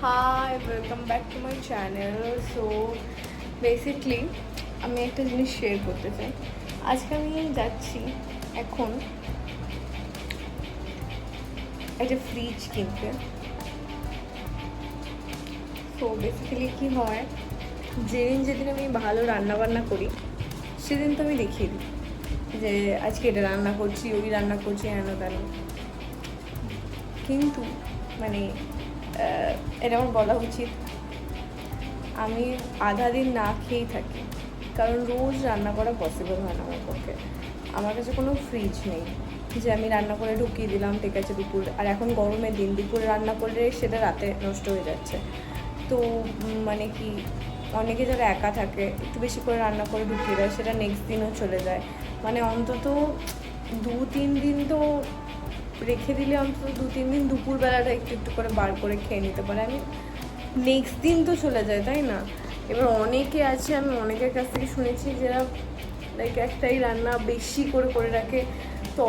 High, welcome back to my channel. So basically আমি একটা জিনিস শেয়ার করতে চাই। আজকে আমি যাচ্ছি এখন একটা ফ্রিজ কিনতে। সো বেসিক্যালি কী হয়, যেদিন আমি ভালো রান্নাবান্না করি সেদিন তো আমি দেখিয়ে দিই যে আজকে এটা রান্না করছি, ওই রান্না করছি, হেন তেন। কিন্তু মানে এটা আমার বলা উচিত, আমি আধা দিন না খেয়েই থাকি, কারণ রোজ রান্না করা পসিবল হয় না আমার পক্ষে। আমার কাছে কোনো ফ্রিজ নেই যে আমি রান্না করে ঢুকিয়ে দিলাম, ঠিক আছে দুপুর। আর এখন গরমের দিন, দুপুরে রান্না করলে সেটা রাতে নষ্ট হয়ে যাচ্ছে। তো মানে কি, অনেকে যারা একা থাকে একটু বেশি করে রান্না করে ঢুকিয়ে দেয়, সেটা নেক্সট দিনও চলে যায়। মানে অন্তত 2-3 দিন তো রেখে দিলে, অন্তত 2-3 দিন দুপুরবেলাটা একটু একটু করে বার করে খেয়ে নিতে পারে। আমি নেক্সট দিন তো চলে যায়, তাই না? এবার অনেকে আছে, আমি অনেকের কাছ থেকে শুনেছি যারা লাইক একটাই রান্না বেশি করে করে রাখে, তো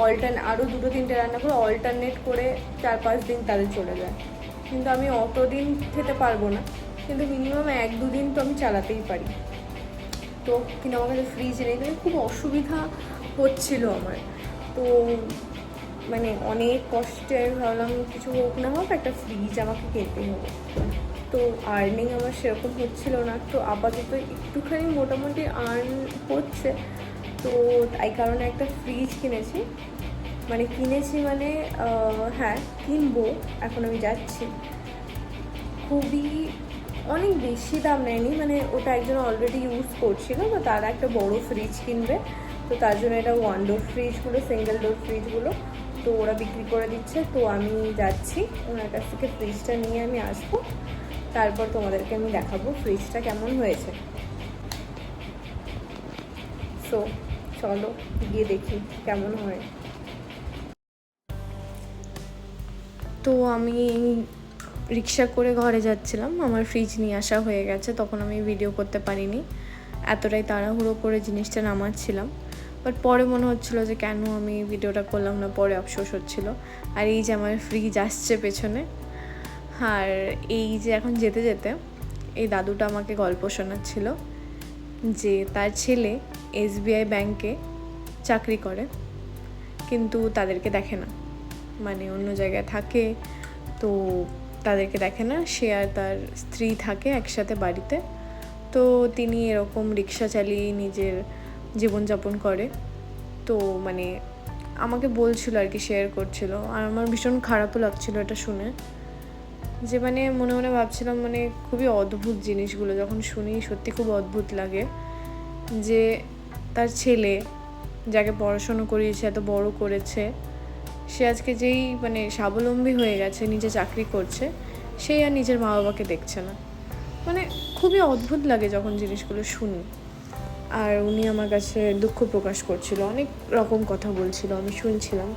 আরও 2-3টে রান্না করে অল্টারনেট করে 4-5 দিন তাদের চলে যায়। কিন্তু আমি অত দিন খেতে পারবো না, কিন্তু মিনিমাম 1-2 দিন তো আমি চালাতেই পারি। তো কিন্তু আমার কাছে ফ্রিজ নেই, তো খুব অসুবিধা হচ্ছিল আমার। তো মানে অনেক কষ্টে আমি ভাবলাম কিছু হোক না হোক একটা ফ্রিজ আমাকে কিনতেই হবে। তো আর্নিং আমার সেরকম হচ্ছিল না, তো আপাতত একটুখানি মোটামুটি আর্ন হচ্ছে। তো তাই কারণে একটা ফ্রিজ কিনেছি, মানে হ্যাঁ কিনবো। এখন আমি যাচ্ছি, খুবই অনেক বেশি দাম নেয়নি, মানে ওটা একজন অলরেডি ইউজ করছিল, তো তারা একটা বড় ফ্রিজ কিনবে, তো তার জন্য এটা 1 ডোর ফ্রিজগুলো, সিঙ্গেল ডোর ফ্রিজগুলো তো ওরা বিক্রি করে দিচ্ছে। তো আমি যাচ্ছি ওনার কাছ থেকে ফ্রিজটা নিয়ে আমি আসবো, তারপর তোমাদেরকে আমি দেখাবো ফ্রিজটা কেমন হয়েছে। সো চলো গিয়ে দেখি কেমন হয়। তো আমি রিক্সা করে ঘরে যাচ্ছিলাম, আমার ফ্রিজ নিয়ে আসা হয়ে গেছে, তখন আমি ভিডিও করতে পারিনি, এতটাই তাড়াহুড়ো করে জিনিসটা নামাচ্ছিলাম। বাট পরে মনে হচ্ছিলো যে কেন আমি ভিডিওটা করলাম না, পরে আফসোস হচ্ছিলো। আর এই যে আমার ফ্রিজ আসছে পেছনে, আর এই যে এখন যেতে যেতে এই দাদুটা আমাকে গল্প শোনাচ্ছিল যে তার ছেলে SBI ব্যাংকে চাকরি করে, কিন্তু তাদেরকে দেখে না, মানে অন্য জায়গায় থাকে, তো তাদেরকে দেখে না। সে আর তার স্ত্রী থাকে একসাথে বাড়িতে, তো তিনি এরকম রিক্সা চালিয়ে নিজের জীবনযাপন করে। তো মানে আমাকে বলছিল আর কি, শেয়ার করছিল, আর আমার ভীষণ খারাপও লাগছিল এটা শুনে, যে মানে মনে মনে ভাবছিলাম মানে খুবই অদ্ভুত জিনিসগুলো যখন শুনি, সত্যি খুব অদ্ভুত লাগে যে তার ছেলে যাকে পড়াশুনো করিয়েছে, এত বড় করেছে, সে আজকে যেই মানে স্বাবলম্বী হয়ে গেছে, নিজে চাকরি করছে, সেই আর নিজের মা বাবাকে দেখছে না। মানে খুবই অদ্ভুত লাগে যখন জিনিসগুলো শুনি। আর উনি আমার কাছে দুঃখ প্রকাশ করছিল, অনেক রকম কথা বলছিল, আমি শুনছিলাম।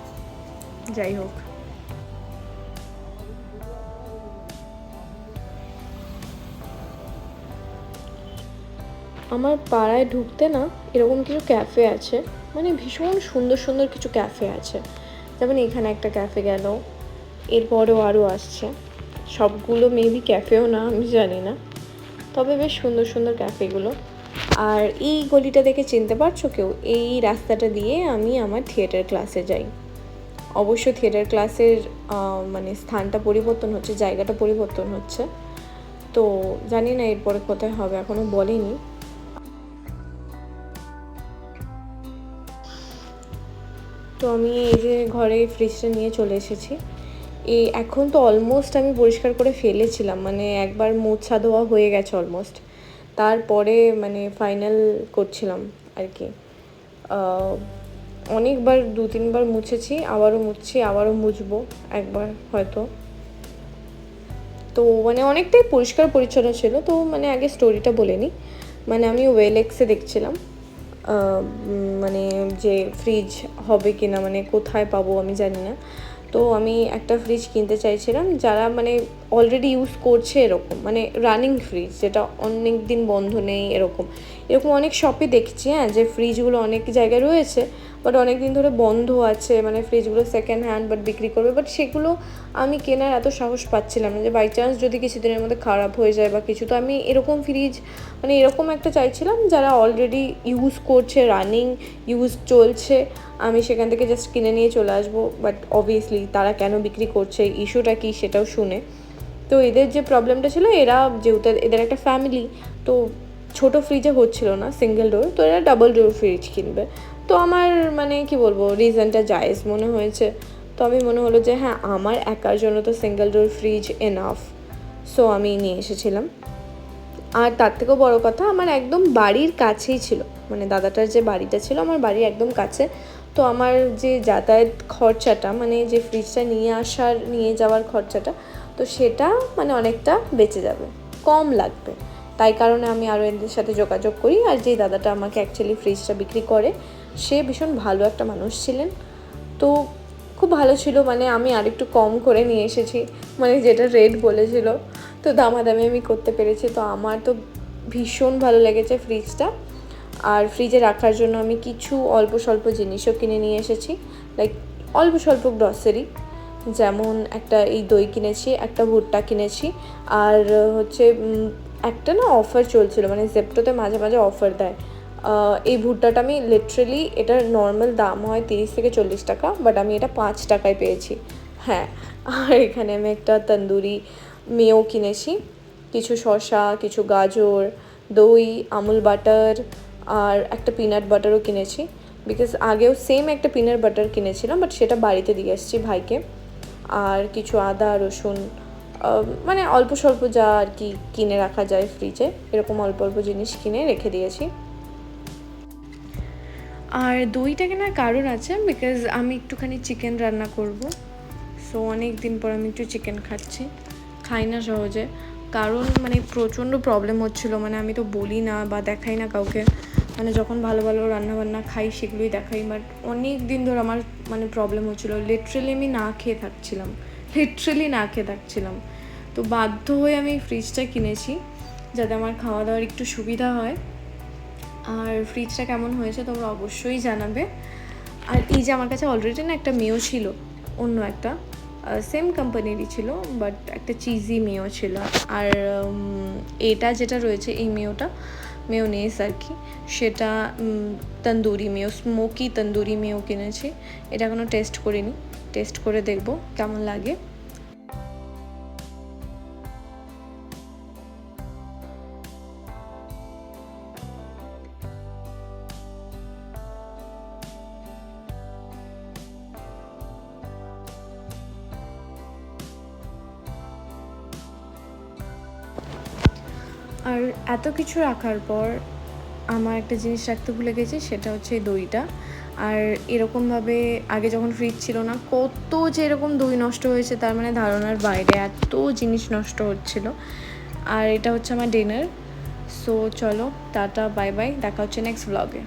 যাই হোক, আমার পাড়ায় ঢুকতে না এরকম কিছু ক্যাফে আছে, মানে ভীষণ সুন্দর সুন্দর কিছু ক্যাফে আছে। যেমন এখানে একটা ক্যাফে গেল, এরপরেও আরও আসছে, সবগুলো মেবি ক্যাফেও না, আমি জানি না, তবে বেশ সুন্দর সুন্দর ক্যাফেগুলো। আর এই গলিটা দেখে চিনতে পারছো কেউ? এই রাস্তাটা দিয়ে আমি আমার থিয়েটার ক্লাসে যাই। অবশ্য থিয়েটার ক্লাসের মানে স্থানটা পরিবর্তন হচ্ছে, জায়গাটা পরিবর্তন হচ্ছে, তো জানি না এরপরে কোথায় হবে, এখনও বলেনি। তো আমি এই যে ঘরে ফ্রিজটা নিয়ে চলে এসেছি। এখন তো অলমোস্ট আমি পরিষ্কার করে ফেলেছিলাম, মানে একবার মোছা ধোয়া হয়ে গেছে অলমোস্ট, তারপরে মানে ফাইনাল করছিলাম আর কি। অনেকবার 2-3বার মুছেছি, আবারও মুছছি, আবারও মুছবো একবার হয়তো। তো মানে অনেকটাই পরিষ্কার পরিচ্ছন্ন ছিল। তো মানে আগে স্টোরিটা বলে নিই। মানে আমি ওয়েলেক্সে দেখছিলাম মানে যে ফ্রিজ হবে কি না, মানে কোথায় পাবো আমি জানি না। তো আমি একটা ফ্রিজ কিনতে চাইছিলাম যারা মানে অলরেডি ইউজ করছে, এরকম মানে রানিং ফ্রিজ, যেটা অনেক দিন বন্ধ নেই, এরকম অনেক শপে দেখছি, হ্যাঁ, যে ফ্রিজগুলো অনেক জায়গায় রয়েছে, বাট অনেক দিন ধরে বন্ধ আছে, মানে ফ্রিজগুলো সেকেন্ড হ্যান্ড বাট বিক্রি করবে, বাট সেগুলো আমি কেনার এত সাহস পাচ্ছিলাম না যে বাই চান্স যদি কিছুদিনের মধ্যে খারাপ হয়ে যায় বা কিছু। তো আমি এরকম ফ্রিজ, মানে এরকম একটা চাইছিলাম যারা অলরেডি ইউজ করছে, রানিং ইউজ চলছে, আমি সেখান থেকে জাস্ট কিনে নিয়ে চলে আসবো। বাট অবভিয়াসলি তারা কেন বিক্রি করছে, ইস্যুটা কী সেটাও শুনে। তো এদের যে প্রবলেমটা ছিল, এরা যেহেতু এদের একটা ফ্যামিলি, তো ছোটো ফ্রিজে হচ্ছিল না সিঙ্গেল ডোর, তো এরা ডাবল ডোর ফ্রিজ কিনবে। তো আমার মানে কি বলবো, রিজনটা জায়েজ মনে হয়েছে। তো আমি মনে হলো যে হ্যাঁ, আমার একার জন্য তো single door fridge enough. So আমি নিয়ে এসেছিলাম। আর তার থেকেও বড় কথা, আমার একদম বাড়ির কাছেই ছিল, মানে দাদাটার যে বাড়িটা ছিল আমার বাড়ির একদম কাছে। তো আমার যে যাতায়াত খরচাটা, মানে যে ফ্রিজটা নিয়ে যাওয়ার খরচাটা, তো সেটা মানে অনেকটা বেঁচে যাবে, কম লাগবে। তাই কারণে আমি আরও এদের সাথে যোগাযোগ করি। আর যেই দাদাটা আমাকে অ্যাকচুয়ালি ফ্রিজটা বিক্রি করে, সে ভীষণ ভালো একটা মানুষ ছিলেন। তো খুব ভালো ছিল, মানে আমি আরেকটু কম করে নিয়ে এসেছি, মানে যেটা রেট বলেছিল, তো দামাদামি আমি করতে পেরেছি। তো আমার তো ভীষণ ভালো লেগেছে ফ্রিজটা। আর ফ্রিজে রাখার জন্য আমি কিছু অল্প স্বল্প জিনিসও কিনে নিয়ে এসেছি, লাইক অল্প স্বল্প গ্রসারি, যেমন একটা এই দই কিনেছি, একটা ভুট্টা কিনেছি, আর হচ্ছে একটা না অফার চলছিল, মানে জেপ্টোতে মাঝে মাঝে অফার দেয়। এই ভুট্টাটা আমি লিটারেলি, এটার নর্মাল দাম হয় 30 থেকে 40 টাকা, বাট আমি এটা 5 টাকায় পেয়েছি। হ্যাঁ, আর এখানে আমি একটা তন্দুরি মেও কিনেছি, কিছু শসা, কিছু গাজর, দই, আমুল বাটার, আর একটা পিনাট বাটারও কিনেছি। বিকজ আগেও সেম একটা পিনাট বাটার কিনেছিলাম, বাট সেটা বাড়িতে দিয়ে এসেছি ভাইকে। আর কিছু আদা, রসুন, মানে অল্প স্বল্প যা আর কি কিনে রাখা যায় ফ্রিজে, এরকম অল্প অল্প জিনিস কিনে রেখে দিয়েছি। আর দইটা কেনার কারণ আছে, বিকজ আমি একটুখানি চিকেন রান্না করব। সো অনেক দিন পর আমি একটু চিকেন খাই না সহজে, কারণ মানে প্রচণ্ড প্রবলেম হচ্ছিলো। মানে আমি তো বলি না বা দেখাই না কাউকে, মানে যখন ভালো ভালো রান্নাবান্না খাই সেগুলোই দেখাই, বাট অনেক দিন ধরে আমার মানে প্রবলেম হচ্ছিলো। লিটারেলি আমি না খেয়ে থাকছিলাম। তো বাধ্য হয়ে আমি ফ্রিজটা কিনেছি, যাতে আমার খাওয়া দাওয়ার একটু সুবিধা হয়। আর ফ্রিজটা কেমন হয়েছে তোমরা অবশ্যই জানাবে। আর এই যে আমার কাছে অলরেডি না একটা মেও ছিল, অন্য একটা সেম কোম্পানিরই ছিল, বাট একটা চিজি মেও ছিল। আর এটা যেটা রয়েছে, এই মেয়োনেজ আর কি, সেটা তন্দুরি মেও, স্মোকি তন্দুরি মেও কিনেছি। এটা এখনও টেস্ট করিনি, টেস্ট করে দেখবো কেমন লাগে। আর এত কিছু রাখার পর আমার একটা জিনিস রাখতে ভুলে গেছি, সেটা হচ্ছে এই দইটা। আর এরকমভাবে আগে যখন ফ্রিজ ছিল না, কত যে এরকম দই নষ্ট হয়েছে তার মানে ধারণার বাইরে, এত জিনিস নষ্ট হচ্ছিল। আর এটা হচ্ছে আমার ডিনার। সো চলো, টাটা, বাই বাই, দেখা হচ্ছে নেক্সট ব্লগে।